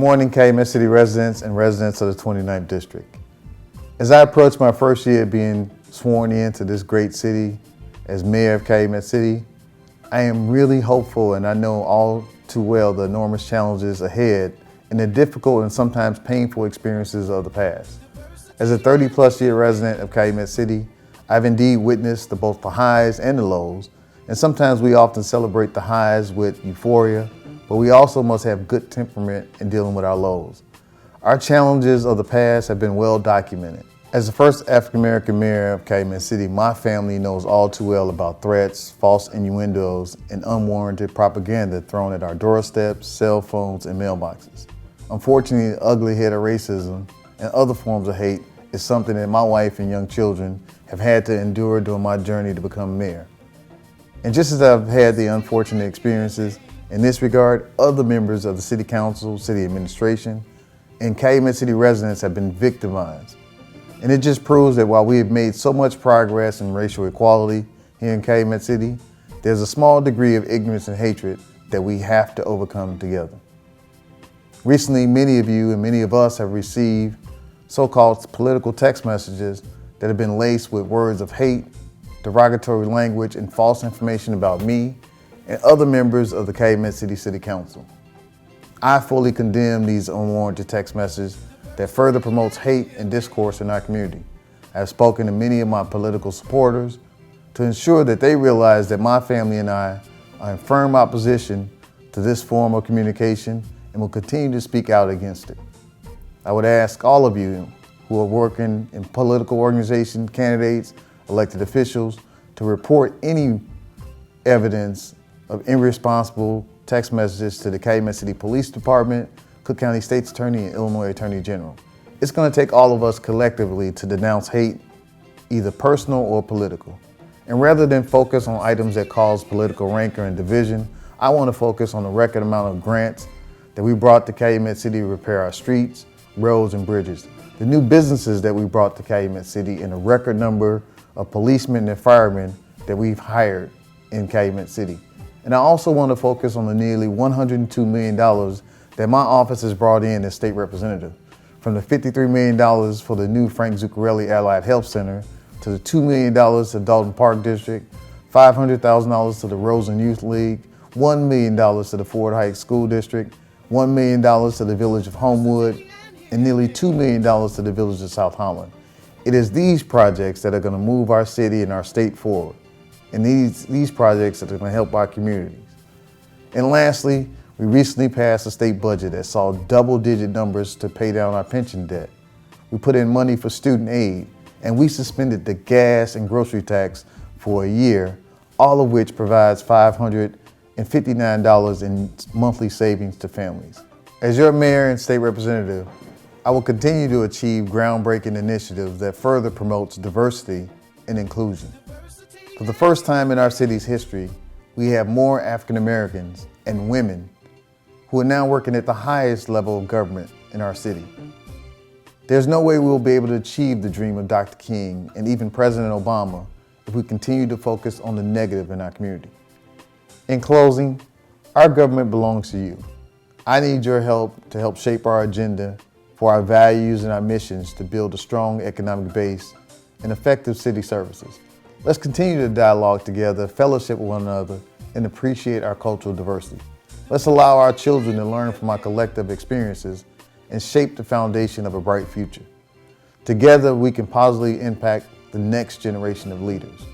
morning, Calumet City residents and residents of the 29th District. As I approach my first year being sworn into this great city as mayor of Calumet City, I am really hopeful, and I know all too well the enormous challenges ahead and the difficult and sometimes painful experiences of the past. As a 30-plus year resident of Calumet City, I've indeed witnessed both the highs and the lows, and sometimes we often celebrate the highs with euphoria, but we also must have good temperament in dealing with our lows. Our challenges of the past have been well documented. As the first African-American mayor of Calumet City, my family knows all too well about threats, false innuendos, and unwarranted propaganda thrown at our doorsteps, cell phones, and mailboxes. Unfortunately, the ugly head of racism and other forms of hate is something that my wife and young children have had to endure during my journey to become mayor. And just as I've had the unfortunate experiences, in this regard, other members of the City Council, City Administration, and Calumet City residents have been victimized. And it just proves that while we have made so much progress in racial equality here in Calumet City, there's a small degree of ignorance and hatred that we have to overcome together. Recently, many of you and many of us have received so-called political text messages that have been laced with words of hate, derogatory language, and false information about me and other members of the Calumet City City Council. I fully condemn these unwarranted text messages that further promotes hate and discourse in our community. I have spoken to many of my political supporters to ensure that they realize that my family and I are in firm opposition to this form of communication and will continue to speak out against it. I would ask all of you who are working in political organizations, candidates, elected officials, to report any evidence of irresponsible text messages to the Calumet City Police Department, Cook County State's Attorney, and Illinois Attorney General. It's going to take all of us collectively to denounce hate, either personal or political. And rather than focus on items that cause political rancor and division, I want to focus on the record amount of grants that we brought to Calumet City to repair our streets, roads, and bridges, the new businesses that we brought to Calumet City, and a record number of policemen and firemen that we've hired in Calumet City. And I also want to focus on the nearly $102 million that my office has brought in as state representative, from the $53 million for the new Frank Zuccarelli Allied Health Center, to the $2 million to Dalton Park District, $500,000 to the Rosen Youth League, $1 million to the Ford Heights School District, $1 million to the Village of Homewood, and nearly $2 million to the Village of South Holland. It is these projects that are going to move our city and our state forward. And these projects that are going to help our communities. And lastly, we recently passed a state budget that saw double-digit numbers to pay down our pension debt. We put in money for student aid, and we suspended the gas and grocery tax for a year, all of which provides $559 in monthly savings to families. As your mayor and state representative, I will continue to achieve groundbreaking initiatives that further promotes diversity and inclusion. For the first time in our city's history, we have more African Americans and women who are now working at the highest level of government in our city. There's no way we will be able to achieve the dream of Dr. King and even President Obama if we continue to focus on the negative in our community. In closing, our government belongs to you. I need your help to help shape our agenda for our values and our missions to build a strong economic base and effective city services. Let's continue to dialogue together, fellowship with one another, and appreciate our cultural diversity. Let's allow our children to learn from our collective experiences and shape the foundation of a bright future. Together, we can positively impact the next generation of leaders.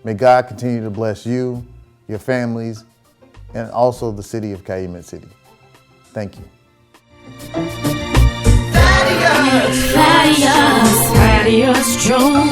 May God continue to bless you, your families, and also the city of Calumet City. Thank you. Thaddeus Jones.